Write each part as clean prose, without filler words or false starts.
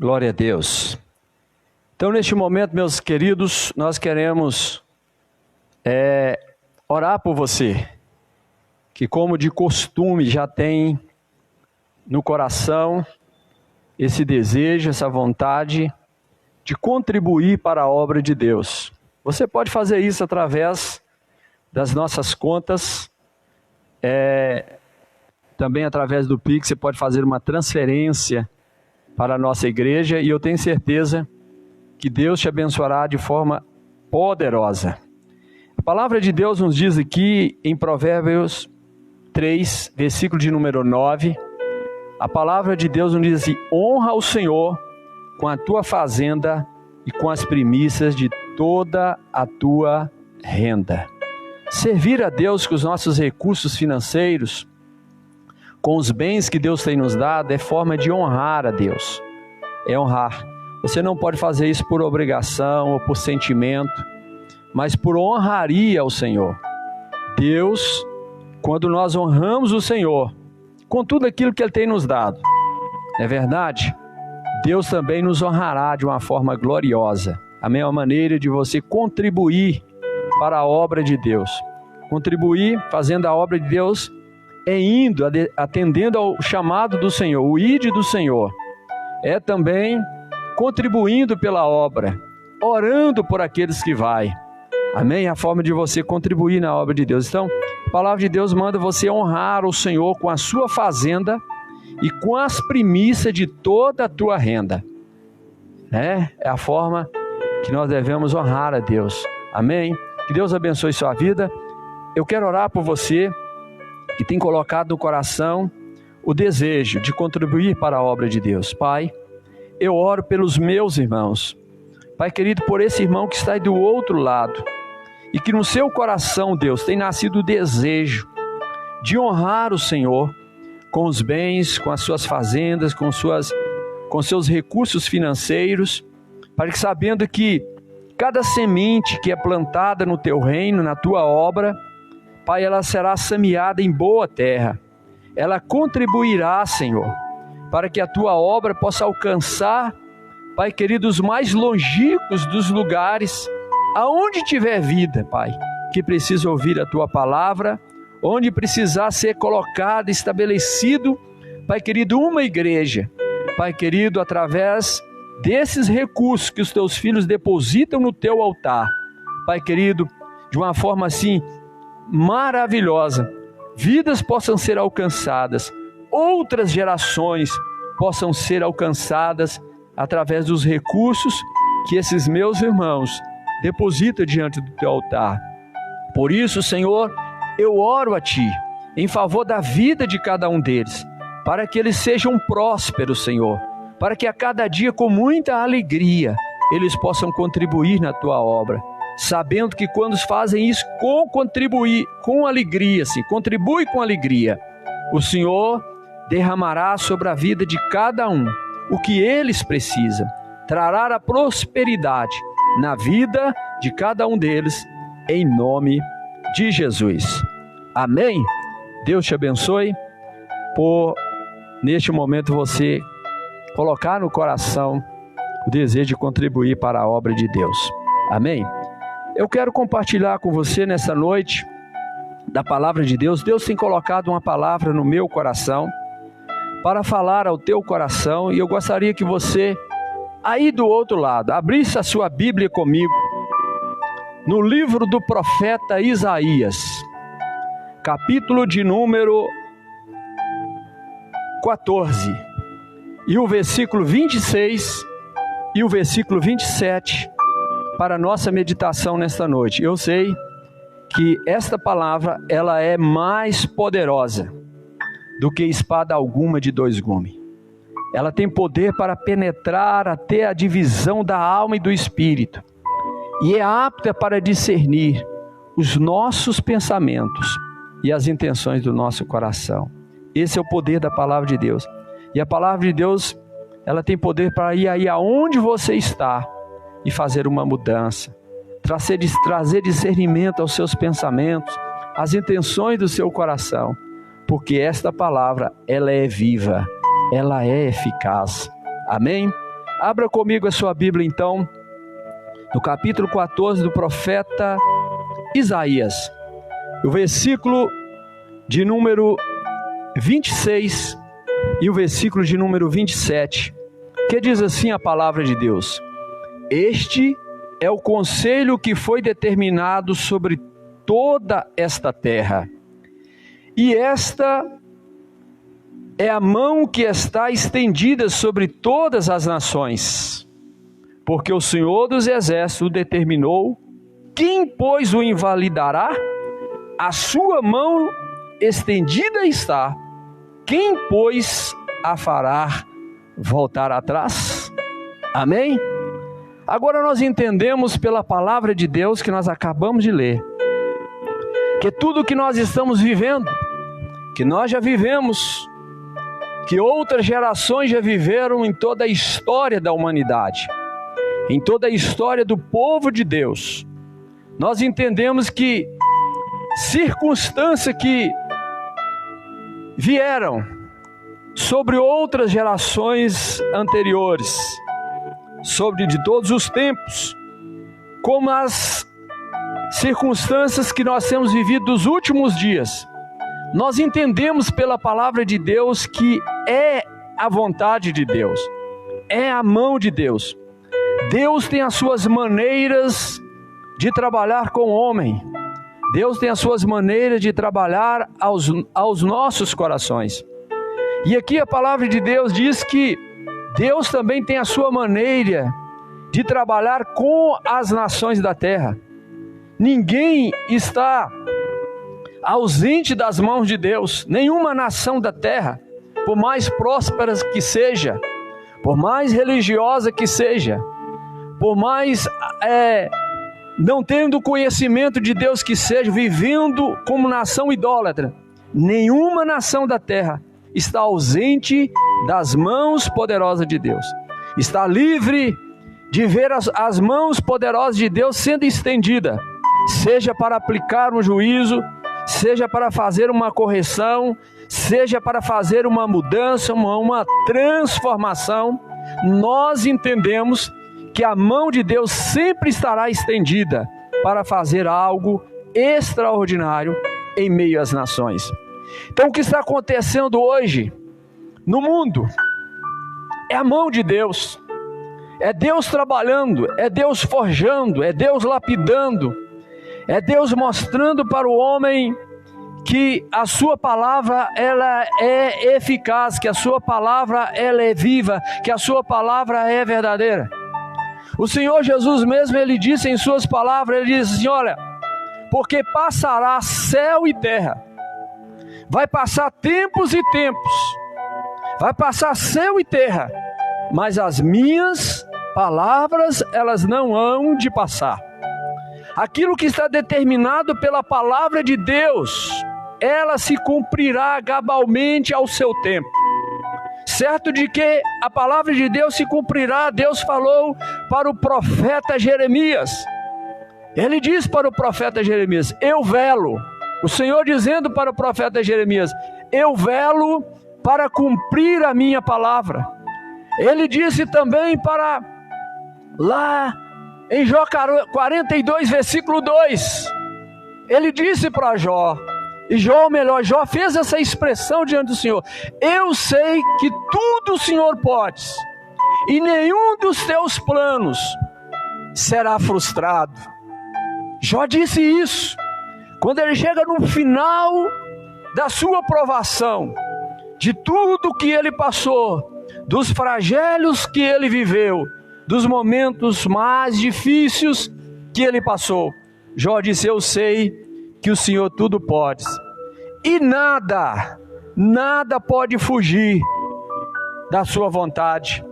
Glória a Deus. Então, neste momento, meus queridos, nós queremos orar por você, que como de costume já tem no coração esse desejo, essa vontade de contribuir para a obra de Deus. Você pode fazer isso através das nossas contas, também através do Pix. Você pode fazer uma transferência para a nossa igreja e eu tenho certeza que Deus te abençoará de forma poderosa. A palavra de Deus nos diz aqui em Provérbios 3, versículo de número 9, a palavra de Deus nos diz assim: honra o Senhor com a tua fazenda e com as primícias de toda a tua renda. Servir a Deus com os nossos recursos financeiros, com os bens que Deus tem nos dado, é forma de honrar a Deus. É honrar. Você não pode fazer isso por obrigação ou por sentimento, mas por honraria ao Senhor. Deus, quando nós honramos o Senhor com tudo aquilo que Ele tem nos dado, não é verdade? Deus também nos honrará de uma forma gloriosa. A mesma maneira de você contribuir para a obra de Deus. Contribuir fazendo a obra de Deus é indo, atendendo ao chamado do Senhor, o ide do Senhor. É também contribuindo pela obra, orando por aqueles que vai. Amém? A forma de você contribuir na obra de Deus. Então, a palavra de Deus manda você honrar o Senhor com a sua fazenda e com as primícias de toda a tua renda. É a forma que nós devemos honrar a Deus. Amém? Que Deus abençoe sua vida. Eu quero orar por você que tem colocado no coração o desejo de contribuir para a obra de Deus. Pai, eu oro pelos meus irmãos. Pai querido, por esse irmão que está aí do outro lado e que no seu coração, Deus, tem nascido o desejo de honrar o Senhor com os bens, com as suas fazendas, com seus recursos financeiros, para que, sabendo que cada semente que é plantada no teu reino, na tua obra, Pai, ela será semeada em boa terra. Ela contribuirá, Senhor, para que a tua obra possa alcançar, Pai querido, os mais longínquos dos lugares, aonde tiver vida, Pai, que precisa ouvir a tua palavra, onde precisar ser colocado, estabelecido, Pai querido, uma igreja. Pai querido, através desses recursos que os teus filhos depositam no teu altar, Pai querido, de uma forma assim maravilhosa, vidas possam ser alcançadas, outras gerações possam ser alcançadas através dos recursos que esses meus irmãos depositam diante do teu altar. Por isso, Senhor, eu oro a Ti em favor da vida de cada um deles, para que eles sejam prósperos, Senhor, para que a cada dia, com muita alegria, eles possam contribuir na Tua obra, sabendo que quando fazem isso contribui com alegria, o Senhor derramará sobre a vida de cada um o que eles precisam, trará a prosperidade na vida de cada um deles, em nome de Jesus. Amém? Deus te abençoe por, neste momento, você colocar no coração o desejo de contribuir para a obra de Deus. Amém? Eu quero compartilhar com você nessa noite da palavra de Deus. Deus tem colocado uma palavra no meu coração para falar ao teu coração, e eu gostaria que você, aí do outro lado, abrisse a sua Bíblia comigo no livro do profeta Isaías, capítulo de número 14, e o versículo 26 e o versículo 27, para a nossa meditação nesta noite. Eu sei que esta palavra, ela é mais poderosa do que espada alguma de dois gumes. Ela tem poder para penetrar até a divisão da alma e do espírito, e é apta para discernir os nossos pensamentos e as intenções do nosso coração. Esse é o poder da palavra de Deus. E a palavra de Deus, ela tem poder para ir aí aonde você está e fazer uma mudança, trazer discernimento aos seus pensamentos, às intenções do seu coração, porque esta palavra, ela é viva, ela é eficaz. Amém? Abra comigo a sua Bíblia então, no capítulo 14 do profeta Isaías, o versículo de número 26 e o versículo de número 27, que diz assim a palavra de Deus: Este é o conselho que foi determinado sobre toda esta terra, e esta é a mão que está estendida sobre todas as nações, porque o Senhor dos Exércitos o determinou. Quem, pois, o invalidará? A sua mão estendida está. Quem, pois, a fará voltar atrás? Amém? Agora nós entendemos pela palavra de Deus que nós acabamos de ler, que tudo que nós estamos vivendo, que nós já vivemos, que outras gerações já viveram em toda a história da humanidade, em toda a história do povo de Deus, nós entendemos que circunstâncias que vieram sobre outras gerações anteriores, sobre de todos os tempos, como as circunstâncias que nós temos vivido nos últimos dias, nós entendemos pela palavra de Deus que é a vontade de Deus, é a mão de Deus. Deus tem as suas maneiras de trabalhar com o homem. Deus tem as suas maneiras de trabalhar aos nossos corações. E aqui a palavra de Deus diz que Deus também tem a sua maneira de trabalhar com as nações da terra. Ninguém está ausente das mãos de Deus. Nenhuma nação da terra, por mais próspera que seja, por mais religiosa que seja, por mais não tendo conhecimento de Deus que seja, vivendo como nação idólatra, nenhuma nação da terra está ausente das mãos poderosas de Deus. Está livre de ver as mãos poderosas de Deus sendo estendida, seja para aplicar um juízo, seja para fazer uma correção, seja para fazer uma mudança, uma transformação. Nós entendemos que a mão de Deus sempre estará estendida para fazer algo extraordinário em meio às nações. Então o que está acontecendo hoje no mundo é a mão de Deus, é Deus trabalhando, é Deus forjando, é Deus lapidando, é Deus mostrando para o homem que a sua palavra ela é eficaz, que a sua palavra ela é viva, que a sua palavra é verdadeira. O Senhor Jesus mesmo, ele disse em suas palavras, ele disse assim: olha, porque passará céu e terra, vai passar tempos e tempos, vai passar céu e terra, mas as minhas palavras elas não hão de passar. Aquilo que está determinado pela palavra de Deus, ela se cumprirá cabalmente ao seu tempo. Certo de que a palavra de Deus se cumprirá. Deus falou para o profeta Jeremias. Ele diz para o profeta Jeremias: eu velo. O Senhor dizendo para o profeta Jeremias: eu velo para cumprir a minha palavra. Ele disse também para lá em Jó 42, versículo 2, ele disse para Jó, e Jó fez essa expressão diante do Senhor: eu sei que tudo o Senhor pode, e nenhum dos teus planos será frustrado. Jó disse isso, quando ele chega no final da sua provação, de tudo que ele passou, dos flagelos que ele viveu, dos momentos mais difíceis que ele passou. Jó disse: eu sei que o Senhor tudo pode, e nada pode fugir da sua vontade,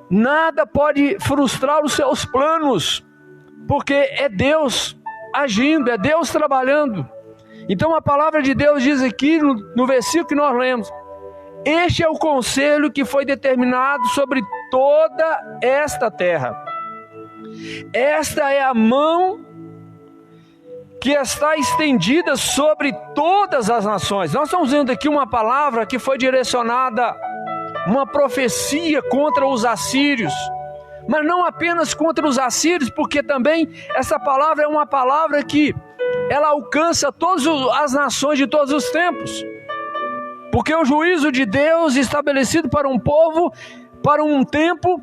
nada pode frustrar os seus planos, porque é Deus agindo, é Deus trabalhando. Então a palavra de Deus diz aqui no versículo que nós lemos: este é o conselho que foi determinado sobre toda esta terra. Esta é a mão que está estendida sobre todas as nações. Nós estamos vendo aqui uma palavra que foi direcionada, uma profecia contra os assírios, Mas não apenas contra os assírios, porque também essa palavra é uma palavra que ela alcança todas as nações de todos os tempos. Porque o juízo de Deus estabelecido para um povo, para um tempo,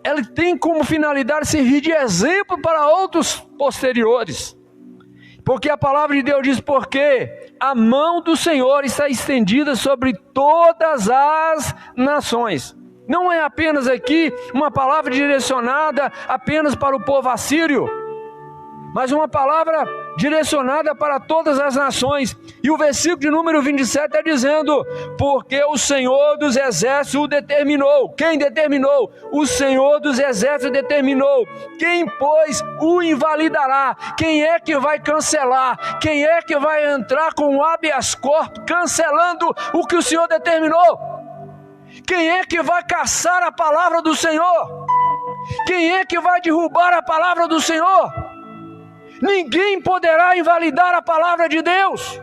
ele tem como finalidade servir de exemplo para outros posteriores. Porque a palavra de Deus diz, porque a mão do Senhor está estendida sobre todas as nações. Não é apenas aqui uma palavra direcionada apenas para o povo assírio, mas uma palavra direcionada para todas as nações. E o versículo de número 27 está dizendo, porque o Senhor dos exércitos o determinou. Quem determinou? O Senhor dos exércitos determinou. Quem, pois, o invalidará? Quem é que vai cancelar? Quem é que vai entrar com o habeas corpus, cancelando o que o Senhor determinou? Quem é que vai caçar a palavra do Senhor? Quem é que vai derrubar a palavra do Senhor? Ninguém poderá invalidar a palavra de Deus.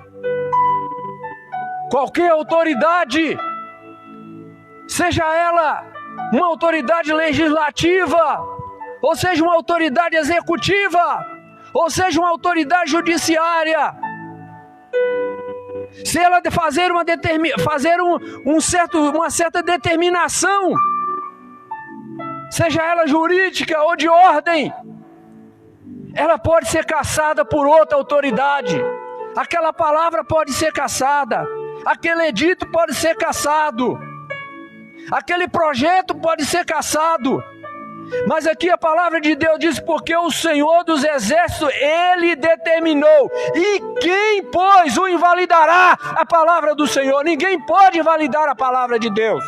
Qualquer autoridade, seja ela uma autoridade legislativa, ou seja uma autoridade executiva, ou seja uma autoridade judiciária, se ela fazer uma certa determinação, seja ela jurídica ou de ordem, ela pode ser cassada por outra autoridade. Aquela palavra pode ser cassada, aquele edito pode ser cassado, aquele projeto pode ser cassado. Mas aqui a palavra de Deus diz, porque o Senhor dos exércitos, Ele determinou. E quem, pois, o invalidará a palavra do Senhor? Ninguém pode invalidar a palavra de Deus.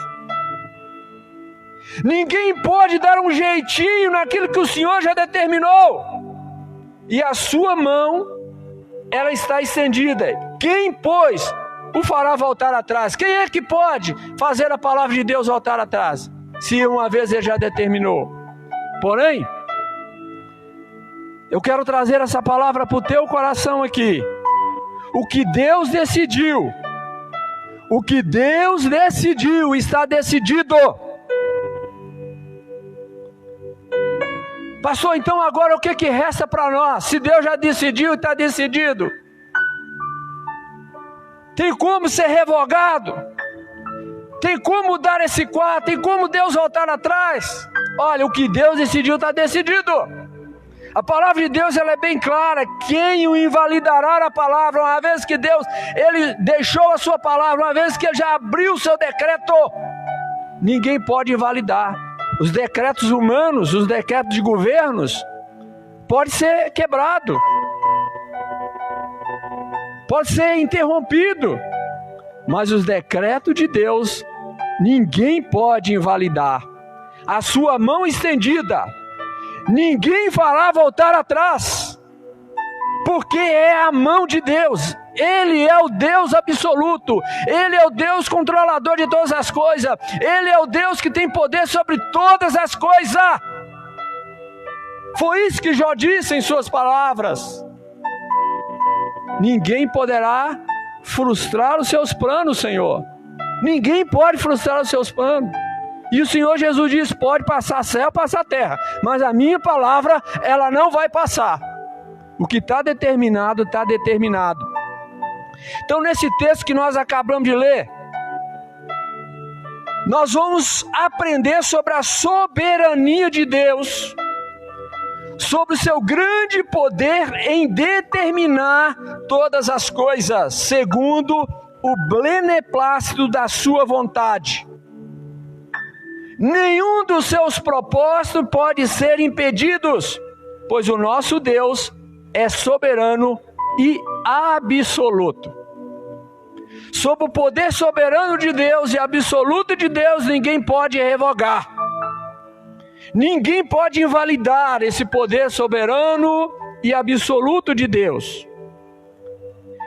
Ninguém pode dar um jeitinho naquilo que o Senhor já determinou. E a sua mão, ela está estendida. Quem, pois, o fará voltar atrás? Quem é que pode fazer a palavra de Deus voltar atrás? Se uma vez Ele já determinou. Porém, eu quero trazer essa palavra para o teu coração aqui. O que Deus decidiu, está decidido. Pastor, então agora o que resta para nós? Se Deus já decidiu e está decidido, tem como ser revogado? Tem como mudar esse quadro? Tem como Deus voltar atrás? Olha, o que Deus decidiu está decidido. A palavra de Deus ela é bem clara. Quem o invalidará a palavra? Uma vez que Deus ele deixou a sua palavra, uma vez que Ele já abriu o seu decreto, ninguém pode invalidar. Os decretos humanos, os decretos de governos, pode ser quebrado, pode ser interrompido, mas os decretos de Deus, ninguém pode invalidar. A sua mão estendida, ninguém fará voltar atrás, porque é a mão de Deus. Ele é o Deus absoluto, Ele é o Deus controlador de todas as coisas, Ele é o Deus que tem poder sobre todas as coisas. Foi isso que Jó disse em suas palavras. Ninguém poderá frustrar os seus planos, Senhor. Ninguém pode frustrar os seus planos. E o Senhor Jesus diz, pode passar céu, passar terra, mas a minha palavra, ela não vai passar. O que está determinado, está determinado. Então nesse texto que nós acabamos de ler, nós vamos aprender sobre a soberania de Deus, sobre o seu grande poder em determinar todas as coisas, segundo o beneplácito da sua vontade. Nenhum dos seus propósitos pode ser impedidos, pois o nosso Deus é soberano e absoluto. Sob o poder soberano de Deus e absoluto de Deus, ninguém pode revogar. Ninguém pode invalidar esse poder soberano e absoluto de Deus.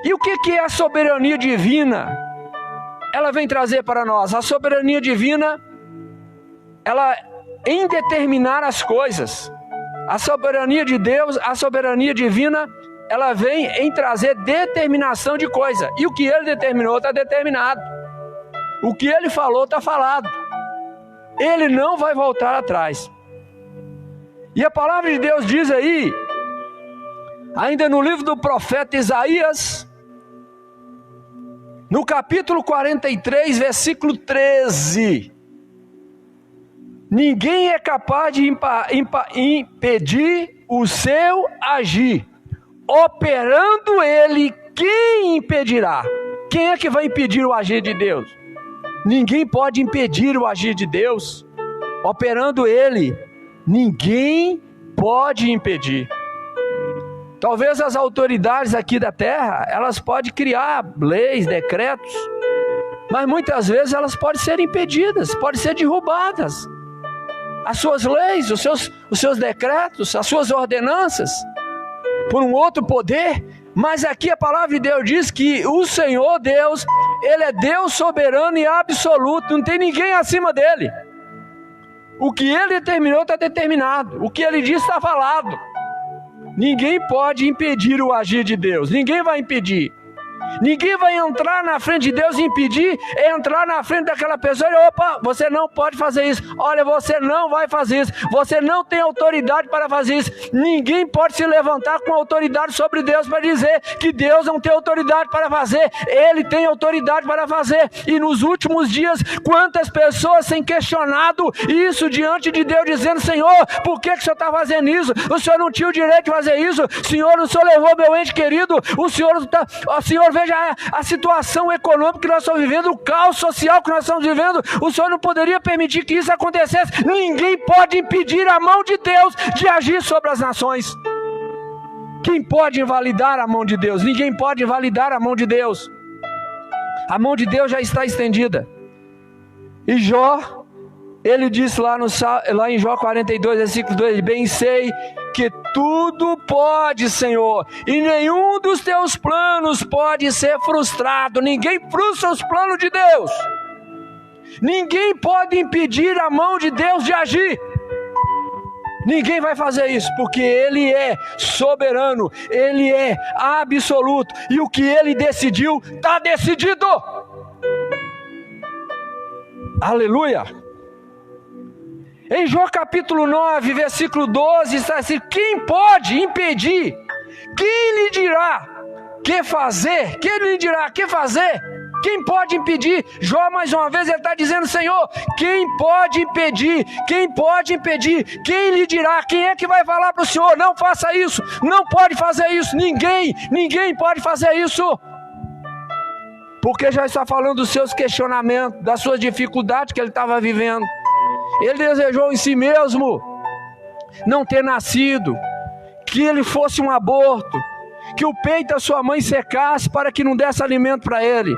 E o que é a soberania divina? Ela vem trazer para nós. A soberania divina, ela em determinar as coisas. A soberania de Deus, a soberania divina, ela vem em trazer determinação de coisa. E o que Ele determinou está determinado. O que Ele falou está falado. Ele não vai voltar atrás. E a palavra de Deus diz aí, ainda no livro do profeta Isaías, no capítulo 43, versículo 13, ninguém é capaz de impedir o seu agir, operando ele, quem impedirá? Quem é que vai impedir o agir de Deus? Ninguém pode impedir o agir de Deus, operando ele, ninguém pode impedir. Talvez as autoridades aqui da terra, elas podem criar leis, decretos, mas muitas vezes elas podem ser impedidas, podem ser derrubadas. As suas leis, os seus decretos, as suas ordenanças, por um outro poder. Mas aqui a palavra de Deus diz que o Senhor Deus, Ele é Deus soberano e absoluto, não tem ninguém acima dEle. O que Ele determinou está determinado, o que Ele disse está falado. Ninguém pode impedir o agir de Deus, ninguém vai impedir. Ninguém vai entrar na frente de Deus e impedir, entrar na frente daquela pessoa e opa, você não pode fazer isso, olha, você não vai fazer isso, você não tem autoridade para fazer isso. Ninguém pode se levantar com autoridade sobre Deus para dizer que Deus não tem autoridade para fazer. Ele tem autoridade para fazer. E nos últimos dias, quantas pessoas têm questionado isso diante de Deus, dizendo, Senhor, por que o Senhor está fazendo isso? O Senhor não tinha o direito de fazer isso. Senhor, o Senhor levou meu ente querido, o Senhor veja a situação econômica que nós estamos vivendo, o caos social que nós estamos vivendo. O Senhor não poderia permitir que isso acontecesse. Ninguém pode impedir a mão de Deus de agir sobre as nações. Quem pode invalidar a mão de Deus? Ninguém pode invalidar a mão de Deus. A mão de Deus já está estendida. E Jó, ele disse lá em Jó 42, versículo 2, bem sei que tudo pode, Senhor, e nenhum dos teus planos pode ser frustrado. Ninguém frustra os planos de Deus. Ninguém pode impedir a mão de Deus de agir. Ninguém vai fazer isso, porque Ele é soberano, Ele é absoluto, e o que Ele decidiu, está decidido. Aleluia! Em Jó capítulo 9, versículo 12, está assim, quem pode impedir? Quem lhe dirá que fazer? Quem lhe dirá que fazer? Quem pode impedir? Jó, mais uma vez, ele está dizendo, Senhor, quem pode impedir? Quem pode impedir? Quem lhe dirá? Quem é que vai falar para o Senhor? Não faça isso, não pode fazer isso. Ninguém pode fazer isso. Porque já está falando dos seus questionamentos, das suas dificuldades que ele estava vivendo. Ele desejou em si mesmo não ter nascido, que ele fosse um aborto, que o peito da sua mãe secasse para que não desse alimento para ele.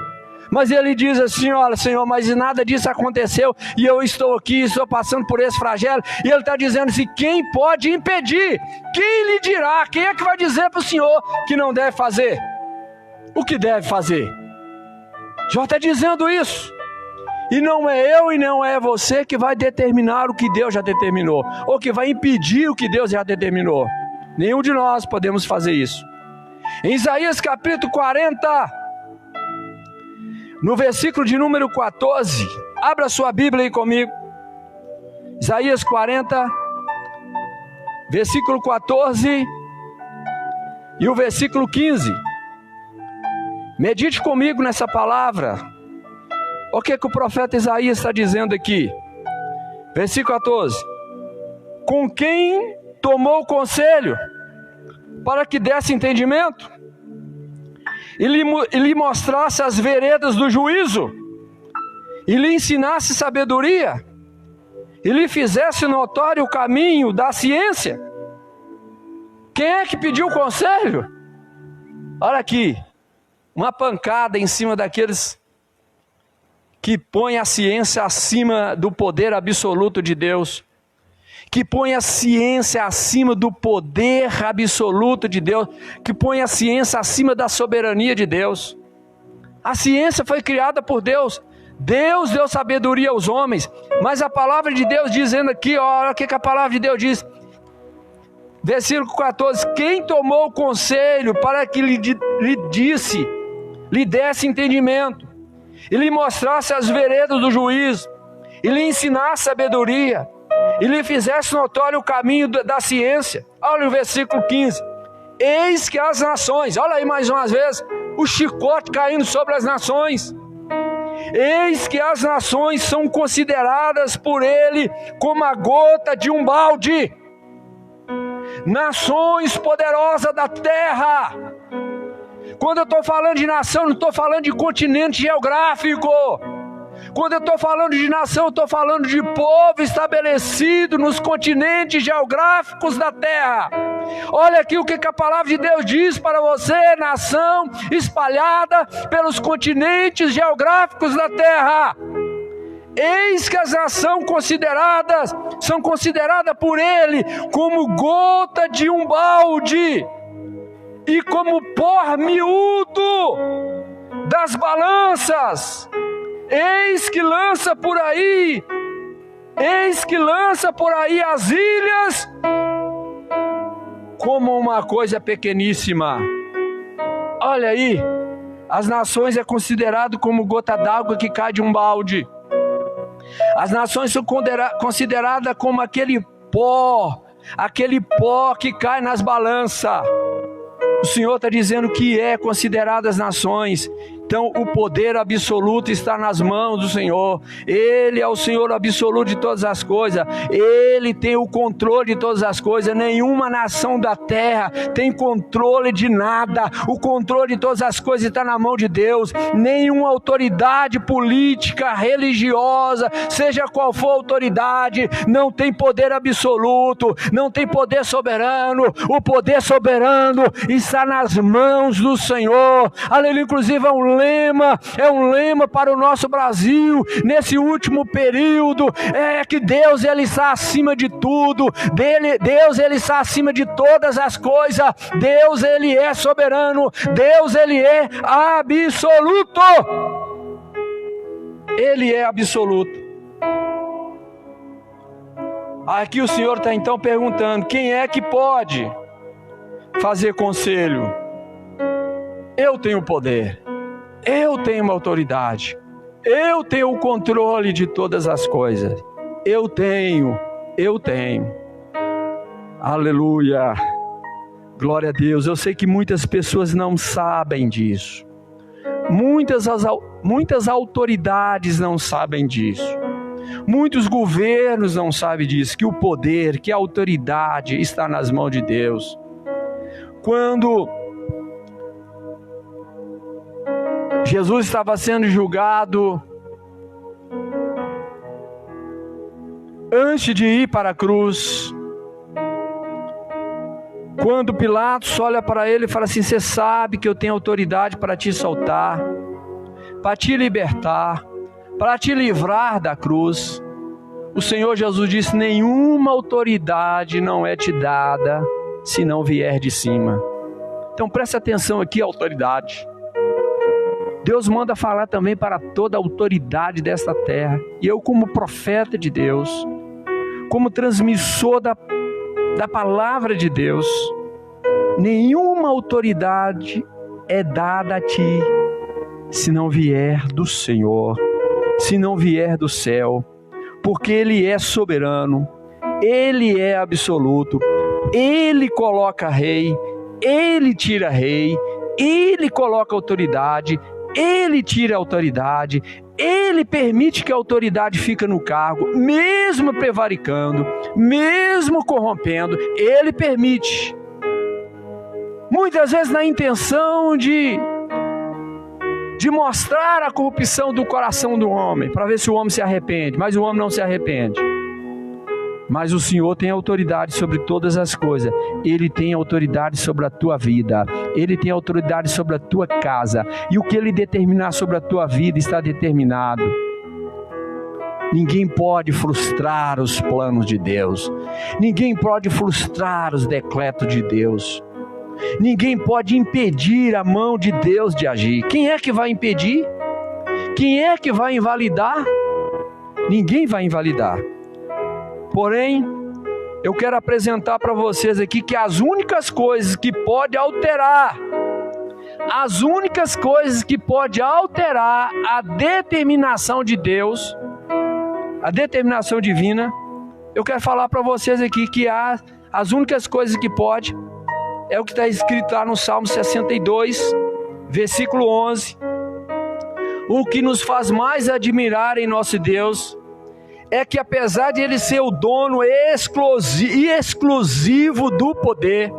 Mas ele diz assim, olha, Senhor, mas nada disso aconteceu e eu estou aqui, estou passando por esse flagelo. E ele está dizendo assim, quem pode impedir? Quem lhe dirá? Quem é que vai dizer para o Senhor que não deve fazer? O que deve fazer? Jó está dizendo isso. E não é eu e não é você que vai determinar o que Deus já determinou, ou que vai impedir o que Deus já determinou. Nenhum de nós podemos fazer isso. Em Isaías capítulo 40, no versículo de número 14, abra sua Bíblia aí comigo. Isaías 40, versículo 14 e o versículo 15. Medite comigo nessa palavra. O que o profeta Isaías está dizendo aqui? Versículo 14. Com quem tomou conselho para que desse entendimento e lhe mostrasse as veredas do juízo e lhe ensinasse sabedoria e lhe fizesse notório o caminho da ciência? Quem é que pediu conselho? Olha aqui, uma pancada em cima daqueles que põe a ciência acima do poder absoluto de Deus, que põe a ciência acima do poder absoluto de Deus, que põe a ciência acima da soberania de Deus. A ciência foi criada por Deus, Deus deu sabedoria aos homens, mas a palavra de Deus dizendo aqui, olha o que a palavra de Deus diz, versículo 14, quem tomou o conselho para que lhe desse entendimento, e lhe mostrasse as veredas do juízo, e lhe ensinasse sabedoria, e lhe fizesse notório o caminho da ciência. Olha o versículo 15. Eis que as nações, olha aí mais uma vez, o chicote caindo sobre as nações. Eis que as nações são consideradas por ele como a gota de um balde. Nações poderosas da terra. Quando eu estou falando de nação, não estou falando de continente geográfico. Quando eu estou falando de nação, eu estou falando de povo estabelecido nos continentes geográficos da terra. Olha aqui o que a palavra de Deus diz para você: nação espalhada pelos continentes geográficos da terra. Eis que as nações são consideradas por ele como gota de um balde e como pó miúdo das balanças. Eis que lança por aí as ilhas como uma coisa pequeníssima. Olha aí, as nações é considerado como gota d'água que cai de um balde. As nações são consideradas como aquele pó que cai nas balanças. O Senhor está dizendo que é considerado as nações. Então o poder absoluto está nas mãos do Senhor. Ele é o Senhor absoluto de todas as coisas. Ele tem o controle de todas as coisas. Nenhuma nação da terra tem controle de nada. O controle de todas as coisas está na mão de Deus. Nenhuma autoridade política, religiosa, seja qual for a autoridade, não tem poder absoluto, não tem poder soberano. O poder soberano está nas mãos do Senhor. Aleluia. Inclusive é um lema para o nosso Brasil nesse último período, é que Deus ele está acima de tudo. Deus ele está acima de todas as coisas. Deus ele é soberano. Deus ele é absoluto. Ele é absoluto. Aqui o Senhor está então perguntando: quem é que pode fazer conselho? Eu tenho poder. Eu tenho uma autoridade. Eu tenho o controle de todas as coisas. Eu tenho. Aleluia. Glória a Deus. Eu sei que muitas pessoas não sabem disso. Muitas autoridades não sabem disso. Muitos governos não sabem disso. Que o poder, que a autoridade está nas mãos de Deus. Quando Jesus estava sendo julgado, antes de ir para a cruz, quando Pilatos olha para ele e fala assim: você sabe que eu tenho autoridade para te soltar, para te libertar, para te livrar da cruz. O Senhor Jesus disse: nenhuma autoridade não é te dada se não vier de cima. Então preste atenção aqui, autoridade. Deus manda falar também para toda a autoridade desta terra. E eu, como profeta de Deus, como transmissor da palavra de Deus, nenhuma autoridade é dada a ti se não vier do Senhor, se não vier do céu, porque Ele é soberano, Ele é absoluto, Ele coloca rei, Ele tira rei, Ele coloca autoridade, Ele tira a autoridade, Ele permite que a autoridade fique no cargo, mesmo prevaricando, mesmo corrompendo, Ele permite. Muitas vezes na intenção de mostrar a corrupção do coração do homem, para ver se o homem se arrepende, mas o homem não se arrepende. Mas o Senhor tem autoridade sobre todas as coisas. Ele tem autoridade sobre a tua vida. Ele tem autoridade sobre a tua casa. E o que Ele determinar sobre a tua vida está determinado. Ninguém pode frustrar os planos de Deus. Ninguém pode frustrar os decretos de Deus. Ninguém pode impedir a mão de Deus de agir. Quem é que vai impedir? Quem é que vai invalidar? Ninguém vai invalidar. Porém, eu quero apresentar para vocês aqui que as únicas coisas que podem alterar, a determinação de Deus, a determinação divina, eu quero falar para vocês aqui que as únicas coisas que pode, é o que está escrito lá no Salmo 62, versículo 11. O que nos faz mais admirar em nosso Deus é que, apesar de Ele ser o dono exclusivo do poder,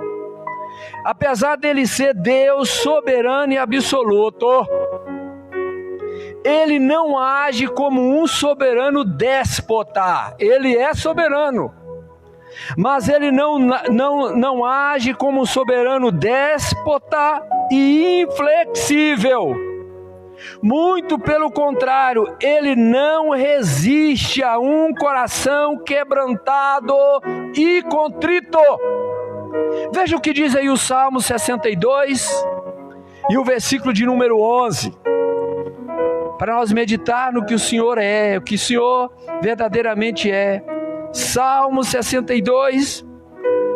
apesar dele ser Deus soberano e absoluto, Ele não age como um soberano déspota. Ele é soberano, mas Ele não age como um soberano déspota e inflexível. Muito pelo contrário, Ele não resiste a um coração quebrantado e contrito. Veja o que diz aí o Salmo 62 e o versículo de número 11. Para nós meditar no que o Senhor é, o que o Senhor verdadeiramente é. Salmo 62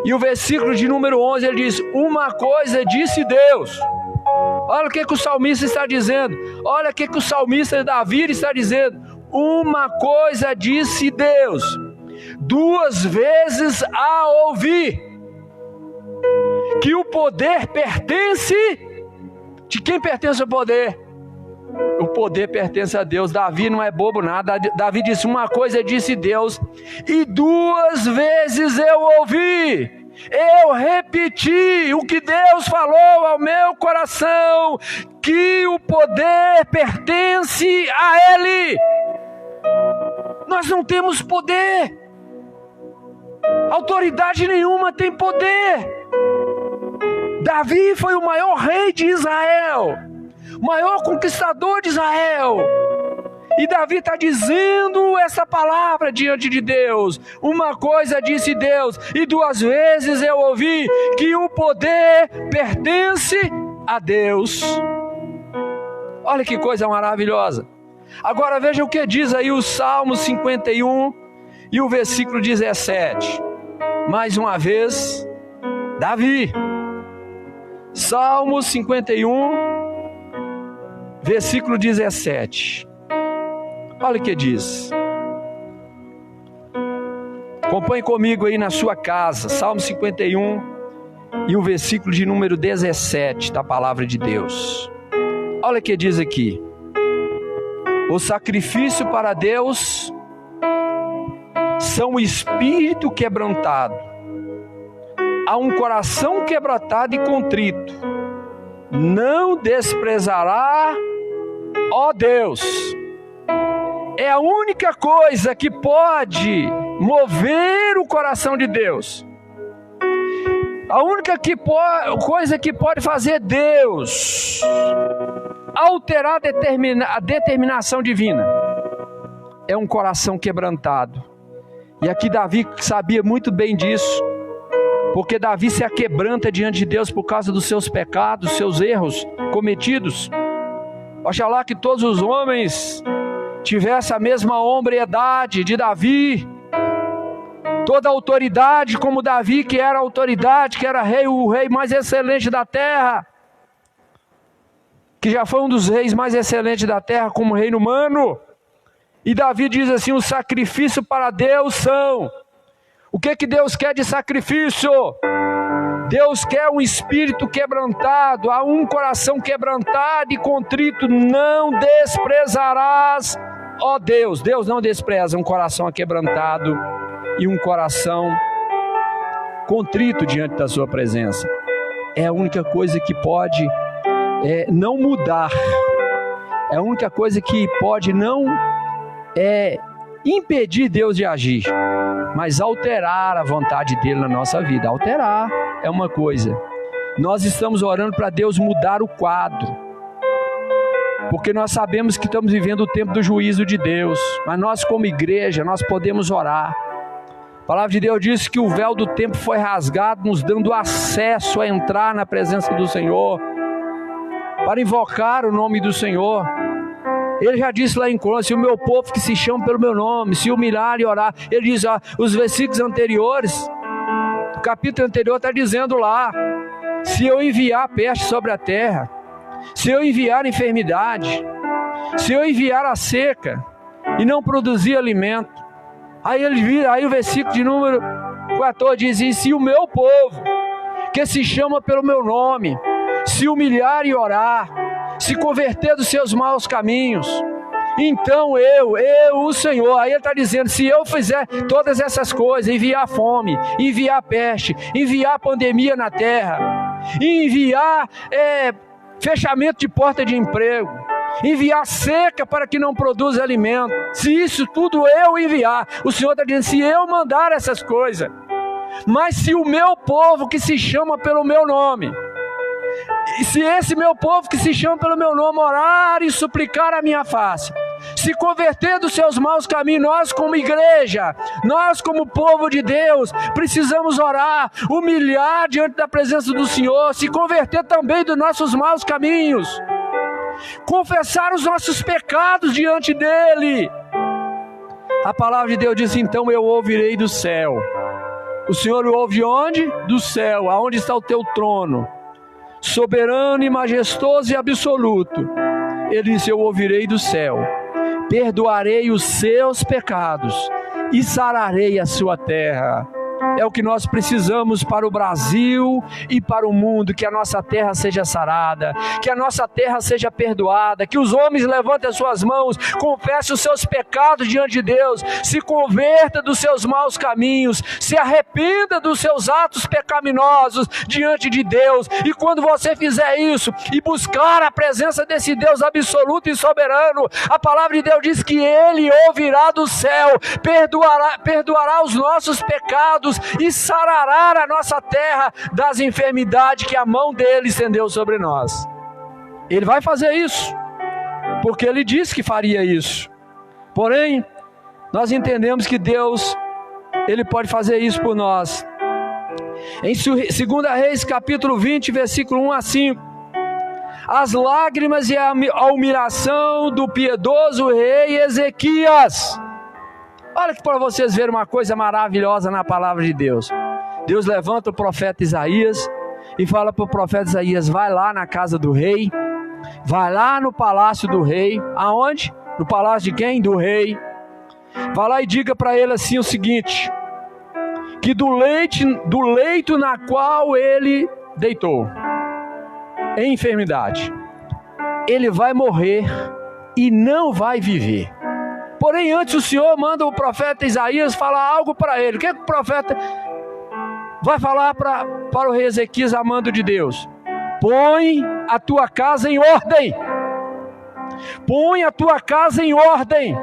e o versículo de número 11, ele diz: uma coisa disse Deus. Olha o que o salmista está dizendo. Olha o que o salmista Davi está dizendo. Uma coisa disse Deus, duas vezes a ouvir, que o poder pertence. De quem pertence o poder? O poder pertence a Deus. Davi não é bobo nada. Davi disse: uma coisa disse Deus, e duas vezes eu ouvi. Eu repeti o que Deus falou ao meu coração, que o poder pertence a Ele. Nós não temos poder. Autoridade nenhuma tem poder. Davi foi o maior rei de Israel, o maior conquistador de Israel. E Davi está dizendo essa palavra diante de Deus. Uma coisa disse Deus, e duas vezes eu ouvi, que o poder pertence a Deus. Olha que coisa maravilhosa. Agora veja o que diz aí o Salmo 51 e o versículo 17. Mais uma vez, Davi. Salmo 51, versículo 17. Olha o que diz. Acompanhe comigo aí na sua casa. Salmo 51 e o versículo de número 17 da palavra de Deus. Olha o que diz aqui. O sacrifício para Deus são o espírito quebrantado, a um coração quebrantado e contrito, não desprezará, ó Deus. É a única coisa que pode mover o coração de Deus. A única coisa que pode fazer Deus alterar a determinação divina é um coração quebrantado. E aqui Davi sabia muito bem disso, porque Davi se aquebranta diante de Deus por causa dos seus pecados, seus erros cometidos. Oxalá que todos os homens tivessem a mesma hombridade de Davi, toda a autoridade como Davi, que era a autoridade, que era rei, o rei mais excelente da terra, que já foi um dos reis mais excelentes da terra como reino humano. E Davi diz assim: o sacrifício para Deus são... O que Deus quer de sacrifício? Deus quer um espírito quebrantado, a um coração quebrantado e contrito não desprezarás, ó Deus. Deus não despreza um coração quebrantado e um coração contrito diante da sua presença. É a única coisa que pode não mudar, é a única coisa que pode não impedir Deus de agir, mas alterar a vontade dele na nossa vida. Alterar é uma coisa. Nós estamos orando para Deus mudar o quadro, porque nós sabemos que estamos vivendo o tempo do juízo de Deus, mas nós como igreja, nós podemos orar. A palavra de Deus diz que o véu do templo foi rasgado, nos dando acesso a entrar na presença do Senhor, para invocar o nome do Senhor. Ele já disse lá em Colônia: se o meu povo que se chama pelo meu nome, se humilhar e orar. Ele diz, os versículos anteriores, o capítulo anterior está dizendo lá: se eu enviar peste sobre a terra, se eu enviar enfermidade, se eu enviar a seca e não produzir alimento, Aí o versículo de número 14 diz: e se o meu povo, que se chama pelo meu nome, se humilhar e orar, se converter dos seus maus caminhos, então eu, o Senhor, aí ele está dizendo, se eu fizer todas essas coisas, enviar fome, enviar peste, enviar pandemia na terra, enviar fechamento de porta de emprego, enviar seca para que não produza alimento, se isso tudo eu enviar, o Senhor está dizendo, se eu mandar essas coisas, mas se o meu povo que se chama pelo meu nome, e se esse meu povo que se chama pelo meu nome orar e suplicar a minha face, se converter dos seus maus caminhos, nós como igreja, nós como povo de Deus, precisamos orar, humilhar diante da presença do Senhor, se converter também dos nossos maus caminhos, confessar os nossos pecados diante dEle. A palavra de Deus diz, então eu ouvirei do céu. O Senhor ouve onde? Do céu, aonde está o teu trono, soberano e majestoso e absoluto. Ele disse, eu ouvirei do céu, perdoarei os seus pecados e sararei a sua terra. É o que nós precisamos para o Brasil e para o mundo, que a nossa terra seja sarada, que a nossa terra seja perdoada, que os homens levantem as suas mãos, confessem os seus pecados diante de Deus, se converta dos seus maus caminhos, se arrependa dos seus atos pecaminosos diante de Deus, e quando você fizer isso, e buscar a presença desse Deus absoluto e soberano, a palavra de Deus diz que Ele ouvirá do céu, perdoará os nossos pecados, e sarará a nossa terra das enfermidades que a mão dele estendeu sobre nós. Ele vai fazer isso, porque ele disse que faria isso. Porém, nós entendemos que Deus, ele pode fazer isso por nós. Em 2 Reis capítulo 20, versículo 1 a 5, as lágrimas e a humilhação do piedoso rei Ezequias. Olha que para vocês verem uma coisa maravilhosa na palavra de Deus. Deus levanta o profeta Isaías e fala para o profeta Isaías, vai lá na casa do rei, vai lá no palácio do rei. Aonde? No palácio de quem? Do rei. Vai lá e diga para ele assim o seguinte, que do leito na qual ele deitou, em enfermidade, ele vai morrer e não vai viver. Porém, antes o Senhor manda o profeta Isaías falar algo para ele. O que é que o profeta vai falar para o rei Ezequias, amando de Deus? Põe a tua casa em ordem. Põe a tua casa em ordem,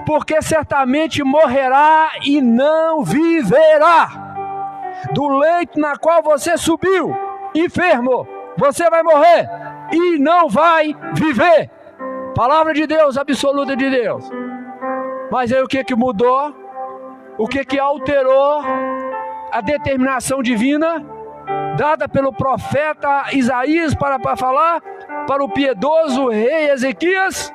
porque certamente morrerá e não viverá. Do leito na qual você subiu, enfermo, você vai morrer e não vai viver. Palavra de Deus, absoluta de Deus. Mas aí o que mudou? O que alterou a determinação divina dada pelo profeta Isaías para falar para o piedoso rei Ezequias?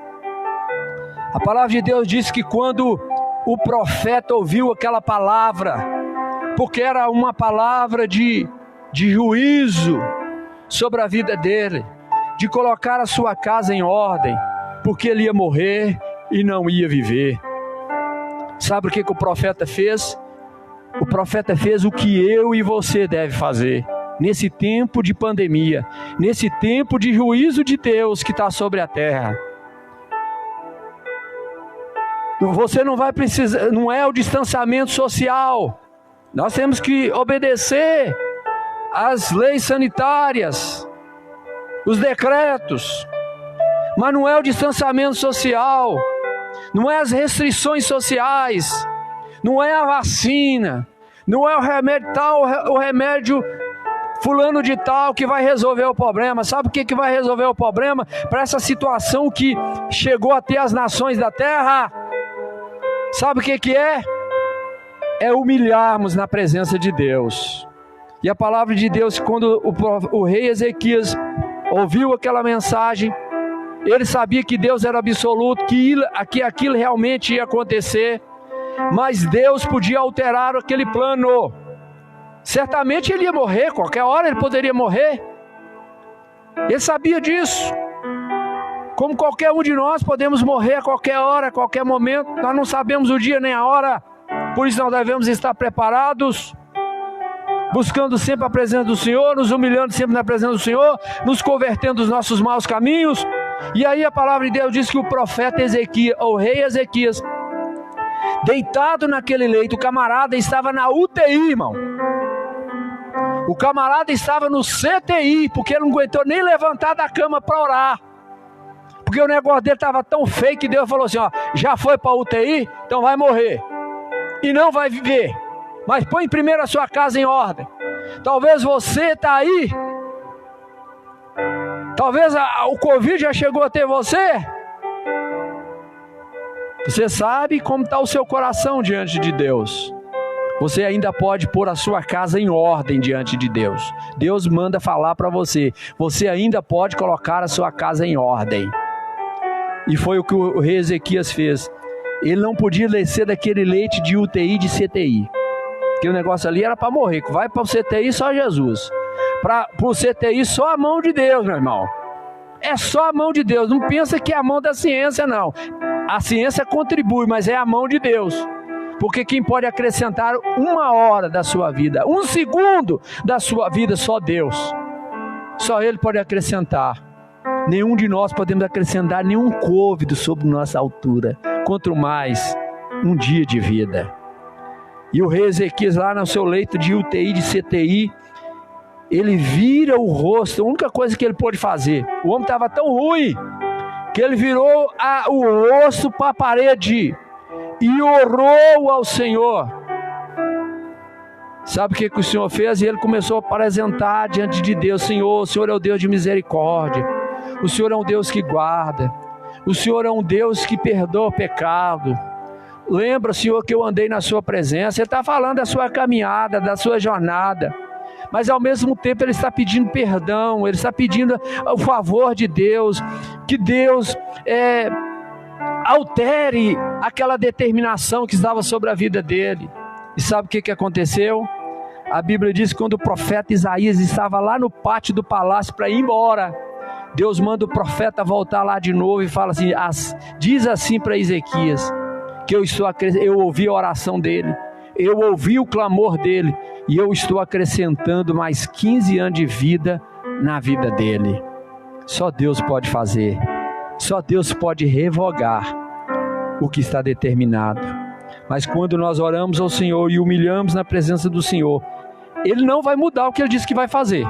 A palavra de Deus diz que quando o profeta ouviu aquela palavra, porque era uma palavra de juízo sobre a vida dele, de colocar a sua casa em ordem, porque ele ia morrer e não ia viver. Sabe o que o profeta fez? O profeta fez o que eu e você deve fazer nesse tempo de pandemia, nesse tempo de juízo de Deus que está sobre a terra. Você não vai precisar, não é o distanciamento social. Nós temos que obedecer às leis sanitárias, os decretos, mas não é o distanciamento social. Não é as restrições sociais, não é a vacina, não é o remédio tal, o remédio fulano de tal que vai resolver o problema. Sabe o que vai resolver o problema? Para essa situação que chegou até as nações da terra, sabe o que é? É humilharmos na presença de Deus. E a palavra de Deus, quando o rei Ezequias ouviu aquela mensagem, ele sabia que Deus era absoluto, que aquilo realmente ia acontecer, mas Deus podia alterar aquele plano. Certamente ele ia morrer, qualquer hora ele poderia morrer. Ele sabia disso. Como qualquer um de nós podemos morrer a qualquer hora, a qualquer momento. Nós não sabemos o dia nem a hora. Por isso nós devemos estar preparados, buscando sempre a presença do Senhor, nos humilhando sempre na presença do Senhor, nos convertendo dos nossos maus caminhos. E aí a palavra de Deus diz que o profeta Ezequias, o rei Ezequias, deitado naquele leito, o camarada estava na UTI, irmão. O camarada estava no CTI, porque ele não aguentou nem levantar da cama para orar. Porque o negócio dele estava tão feio que Deus falou assim, ó, já foi para a UTI, então vai morrer. E não vai viver. Mas põe primeiro a sua casa em ordem. Talvez você está aí. Talvez o Covid já chegou até você. Você sabe como está o seu coração diante de Deus. Você ainda pode pôr a sua casa em ordem diante de Deus. Deus manda falar para você. Você ainda pode colocar a sua casa em ordem. E foi o que o rei Ezequias fez. Ele não podia descer daquele leite de UTI, de CTI. Porque o negócio ali era para morrer. Vai para o CTI só Jesus. Para o CTI só a mão de Deus, meu irmão. É só a mão de Deus. Não pensa que é a mão da ciência, não. A ciência contribui, mas é a mão de Deus. Porque quem pode acrescentar 1 hora da sua vida, 1 segundo da sua vida, só Deus. Só Ele pode acrescentar. Nenhum de nós podemos acrescentar nenhum côvado sobre nossa altura. Quanto mais um dia de vida. E o rei Ezequias lá no seu leito de UTI, de CTI, ele vira o rosto. A única coisa que ele pôde fazer, o homem estava tão ruim, que ele virou o rosto para a parede e orou ao Senhor. Sabe o que o Senhor fez? E ele começou a apresentar diante de Deus: Senhor, o Senhor é o Deus de misericórdia, o Senhor é um Deus que guarda, o Senhor é um Deus que perdoa o pecado. Lembra, Senhor, que eu andei na sua presença. Ele está falando da sua caminhada, da sua jornada, mas ao mesmo tempo ele está pedindo perdão, ele está pedindo o favor de Deus, que Deus altere aquela determinação que estava sobre a vida dele. E sabe o que aconteceu? A Bíblia diz que quando o profeta Isaías estava lá no pátio do palácio para ir embora, Deus manda o profeta voltar lá de novo e fala assim, diz assim para Ezequias, que eu ouvi a oração dele, eu ouvi o clamor dele, e eu estou acrescentando mais 15 anos de vida na vida dele. Só Deus pode fazer, só Deus pode revogar o que está determinado. Mas quando nós oramos ao Senhor e humilhamos na presença do Senhor, Ele não vai mudar o que Ele disse que vai fazer.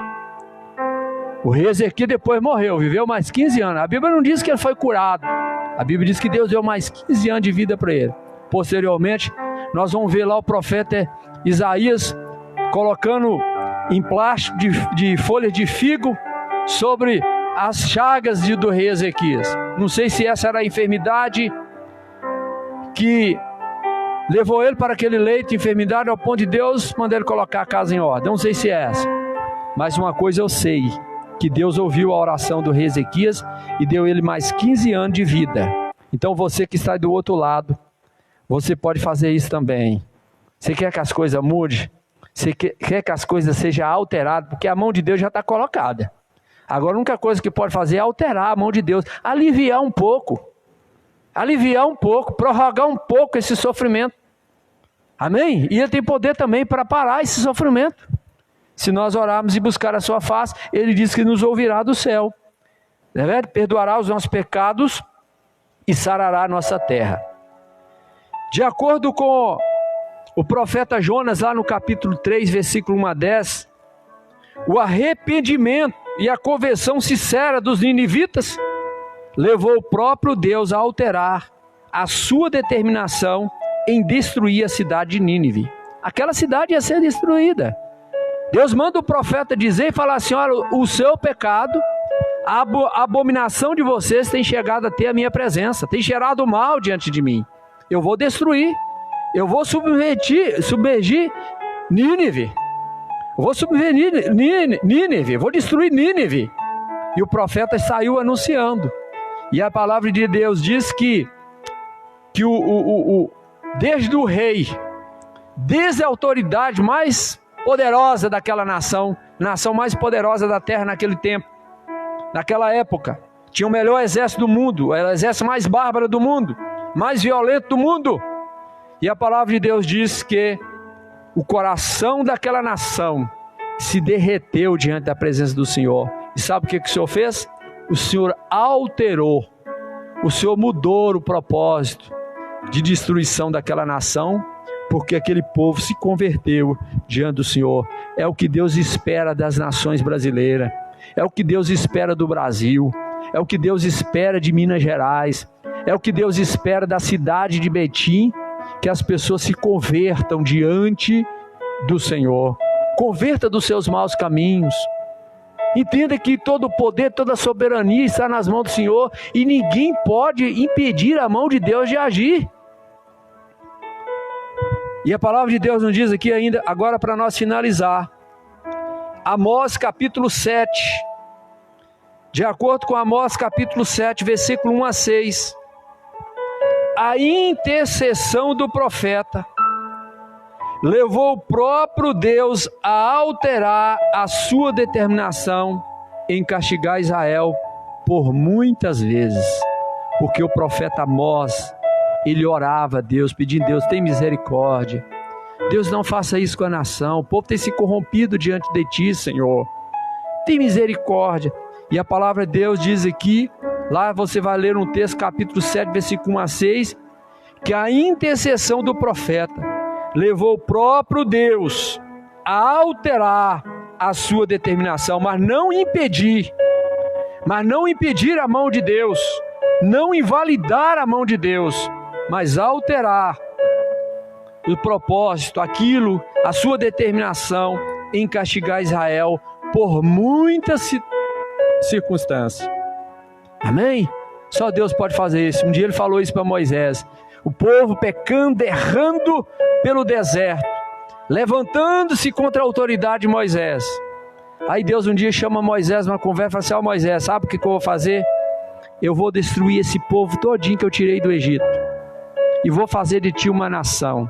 O rei Ezequias depois morreu, viveu mais 15 anos. A Bíblia não diz que ele foi curado. A Bíblia diz que Deus deu mais 15 anos de vida para ele. Posteriormente, nós vamos ver lá o profeta Isaías colocando em plástico de folhas de figo sobre as chagas do rei Ezequias. Não sei se essa era a enfermidade que levou ele para aquele leito de enfermidade ao ponto de Deus mandar ele colocar a casa em ordem. Não sei se é essa. Mas uma coisa eu sei, que Deus ouviu a oração do rei Ezequias e deu ele mais 15 anos de vida. Então você que está do outro lado, você pode fazer isso também. Você quer que as coisas mudem? Você quer que as coisas sejam alteradas? Porque a mão de Deus já está colocada. Agora a única coisa que pode fazer é alterar a mão de Deus, aliviar um pouco, prorrogar um pouco esse sofrimento. Amém? E Ele tem poder também para parar esse sofrimento. Se nós orarmos e buscar a sua face, Ele diz que nos ouvirá do céu. Não é verdade? Perdoará os nossos pecados e sarará a nossa terra. De acordo com o profeta Jonas, lá no capítulo 3, versículo 1 a 10, o arrependimento e a conversão sincera dos ninivitas levou o próprio Deus a alterar a sua determinação em destruir a cidade de Nínive. Aquela cidade ia ser destruída. Deus manda o profeta dizer e falar assim: olha, o seu pecado, a abominação de vocês tem chegado até a minha presença, tem cheirado mal diante de mim. Eu vou destruir, eu vou submergir Nínive, eu vou submergir Nínive, vou destruir Nínive. E o profeta saiu anunciando. E a palavra de Deus diz que desde o rei, desde a autoridade mais poderosa daquela nação mais poderosa da terra naquele tempo, naquela época, tinha o melhor exército do mundo, o exército mais bárbaro do mundo, mais violento do mundo, E a palavra de Deus diz que o coração daquela nação se derreteu diante da presença do Senhor. E sabe o que o Senhor fez? O Senhor alterou, o Senhor mudou o propósito de destruição daquela nação, porque aquele povo se converteu diante do Senhor. É o que Deus espera das nações brasileiras, é o que Deus espera do Brasil, é o que Deus espera de Minas Gerais, é o que Deus espera da cidade de Betim, que as pessoas se convertam diante do Senhor, converta dos seus maus caminhos. Entenda que todo o poder, toda a soberania está nas mãos do Senhor e ninguém pode impedir a mão de Deus de agir. E a palavra de Deus nos diz aqui ainda, agora para nós finalizar, Amós capítulo 7, de acordo com Amós capítulo 7, versículo 1 a 6, a intercessão do profeta levou o próprio Deus a alterar a sua determinação em castigar Israel por muitas vezes, porque o profeta Amós, ele orava a Deus, pedindo a Deus, tem misericórdia, Deus não faça isso com a nação, o povo tem se corrompido diante de ti, Senhor, tem misericórdia. E a palavra de Deus diz aqui, lá você vai ler no texto, capítulo 7, versículo 1 a 6, que a intercessão do profeta levou o próprio Deus a alterar a sua determinação, mas não impedir a mão de Deus, não invalidar a mão de Deus, mas alterar o propósito, aquilo, a sua determinação em castigar Israel por muitas circunstâncias. Amém? Só Deus pode fazer isso. Um dia ele falou isso para Moisés, o povo pecando, errando pelo deserto, levantando-se contra a autoridade de Moisés. Aí Deus um dia chama Moisés numa conversa e fala assim, ó Moisés, sabe o que eu vou fazer? Eu vou destruir esse povo todinho que eu tirei do Egito e vou fazer de ti uma nação.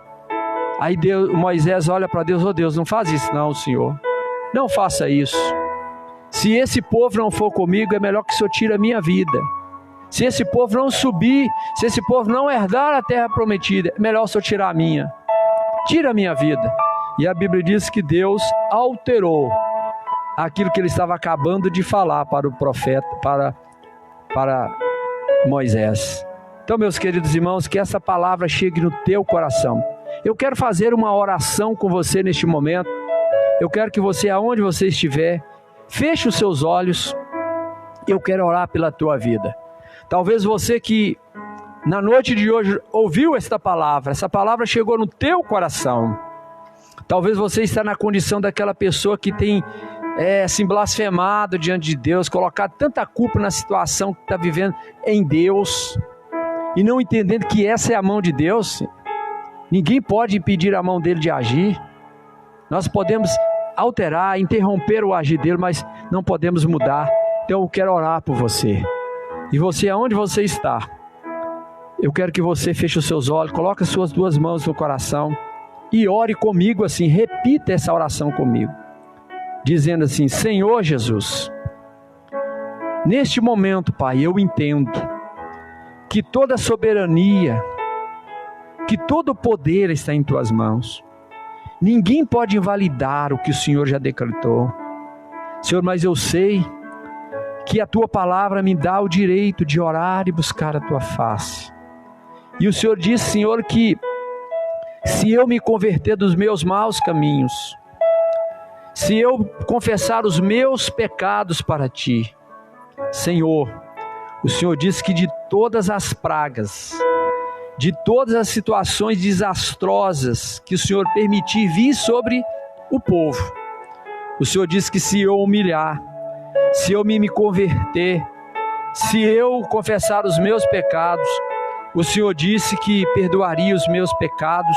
Aí Moisés olha para Deus, Deus, não faz isso não, Senhor, não faça isso. Se esse povo não for comigo, é melhor que o Senhor tire a minha vida. Se esse povo não subir, se esse povo não herdar a terra prometida, é melhor o Senhor tirar a minha. Tira a minha vida. E a Bíblia diz que Deus alterou aquilo que ele estava acabando de falar para o profeta, para Moisés. Então, meus queridos irmãos, que essa palavra chegue no teu coração. Eu quero fazer uma oração com você neste momento. Eu quero que você, aonde você estiver, feche os seus olhos. Eu quero orar pela tua vida. Talvez você que na noite de hoje ouviu essa palavra chegou no teu coração. Talvez você está na condição daquela pessoa que tem assim blasfemado diante de Deus, colocado tanta culpa na situação que está vivendo em Deus, e não entendendo que essa é a mão de Deus. Ninguém pode impedir a mão dele de agir. Nós podemos alterar, interromper o agir dele, mas não podemos mudar. Então eu quero orar por você. E você, aonde você está, eu quero que você feche os seus olhos, coloque as suas duas mãos no coração e ore comigo assim, repita essa oração comigo, dizendo assim, Senhor Jesus, neste momento, Pai, eu entendo que toda a soberania, que todo o poder está em Tuas mãos. Ninguém pode invalidar o que o Senhor já decretou. Senhor, mas eu sei que a Tua palavra me dá o direito de orar e buscar a Tua face. E o Senhor diz, Senhor, que se eu me converter dos meus maus caminhos, se eu confessar os meus pecados para Ti, Senhor, o Senhor diz que de todas as pragas, de todas as situações desastrosas que o Senhor permitir vir sobre o povo, o Senhor diz que se eu humilhar, se eu me converter, se eu confessar os meus pecados, o Senhor disse que perdoaria os meus pecados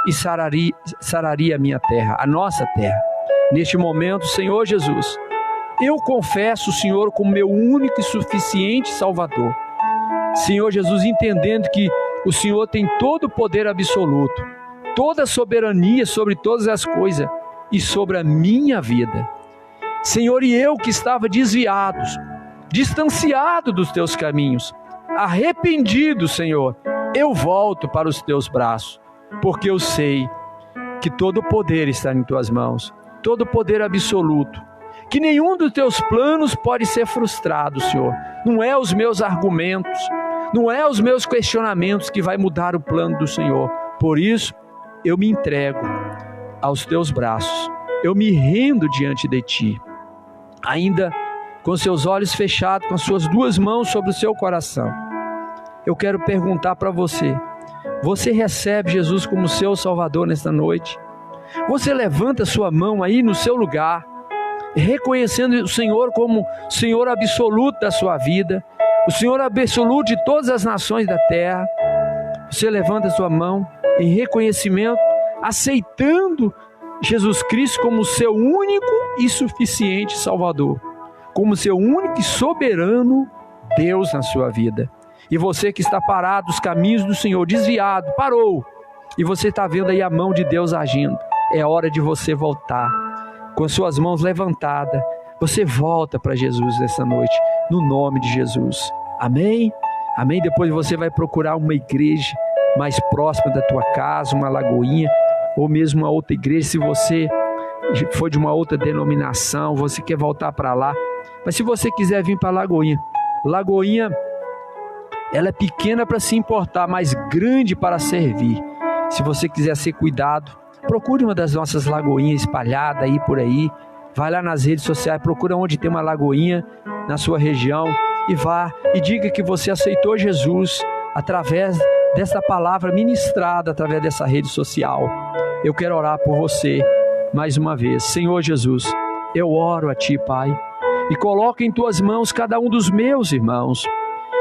e sararia a minha terra, a nossa terra. Neste momento, Senhor Jesus, eu confesso o Senhor como meu único e suficiente Salvador. Senhor Jesus, entendendo que o Senhor tem todo o poder absoluto, toda a soberania sobre todas as coisas e sobre a minha vida. Senhor, e eu que estava desviado, distanciado dos Teus caminhos, arrependido, Senhor, eu volto para os Teus braços. porque eu sei que todo o poder está em tuas mãos, todo o poder absoluto, que nenhum dos teus planos pode ser frustrado, Senhor. Não é os meus argumentos, não é os meus questionamentos que vai mudar o plano do Senhor. Por isso, eu me entrego aos teus braços, eu me rendo diante de ti, ainda com seus olhos fechados, com suas duas mãos sobre o seu coração. Eu quero perguntar para você: você recebe Jesus como seu Salvador nesta noite? Você levanta sua mão aí no seu lugar, reconhecendo o Senhor como Senhor absoluto da sua vida, o Senhor absoluto de todas as nações da terra. Você levanta sua mão em reconhecimento, aceitando Jesus Cristo como seu único e suficiente Salvador, como seu único e soberano Deus na sua vida. E você que está parado nos caminhos do Senhor, desviado, parou, e você está vendo aí a mão de Deus agindo, é hora de você voltar, com suas mãos levantadas, você volta para Jesus nessa noite, no nome de Jesus, amém? Amém? Depois você vai procurar uma igreja mais próxima da tua casa, uma Lagoinha, ou mesmo uma outra igreja, se você for de uma outra denominação, você quer voltar para lá, mas se você quiser vir para Lagoinha, ela é pequena para se importar, mas grande para servir. Se você quiser ser cuidado, procure uma das nossas Lagoinhas espalhadas aí por aí, vai lá nas redes sociais, procura onde tem uma Lagoinha na sua região, e vá e diga que você aceitou Jesus através dessa palavra ministrada, através dessa rede social. Eu quero orar por você mais uma vez. Senhor Jesus, eu oro a Ti, Pai, e coloco em Tuas mãos cada um dos meus irmãos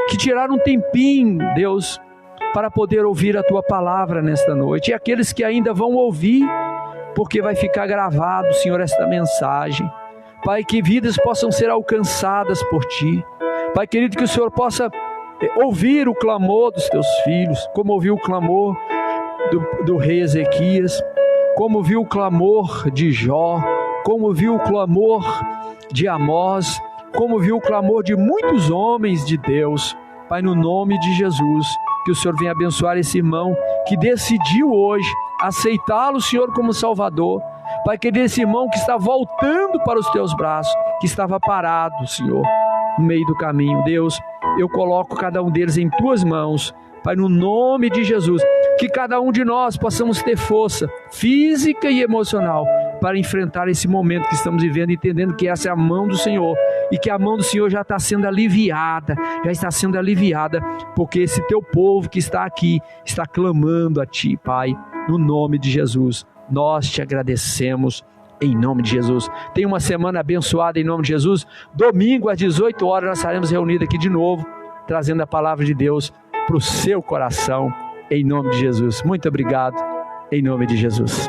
que tiraram um tempinho, Deus, para poder ouvir a Tua palavra nesta noite, e aqueles que ainda vão ouvir, porque vai ficar gravado, Senhor, esta mensagem. Pai, que vidas possam ser alcançadas por Ti. Pai querido, que o Senhor possa ouvir o clamor dos Teus filhos, como ouviu o clamor do rei Ezequias, como ouviu o clamor de Jó, como ouviu o clamor de Amós, como ouviu o clamor de muitos homens de Deus. Pai, no nome de Jesus, que o Senhor venha abençoar esse irmão que decidiu hoje aceitá-lo, Senhor, como Salvador. Pai, que esse irmão que está voltando para os Teus braços, que estava parado, Senhor, no meio do caminho. Deus, eu coloco cada um deles em Tuas mãos, Pai, no nome de Jesus, que cada um de nós possamos ter força física e emocional para enfrentar esse momento que estamos vivendo, entendendo que essa é a mão do Senhor, e que a mão do Senhor já está sendo aliviada, porque esse Teu povo que está aqui, está clamando a Ti, Pai, no nome de Jesus. Nós Te agradecemos, em nome de Jesus. Tenha uma semana abençoada, em nome de Jesus. Domingo às 18 horas nós estaremos reunidos aqui de novo, trazendo a palavra de Deus para o seu coração, em nome de Jesus. Muito obrigado, em nome de Jesus.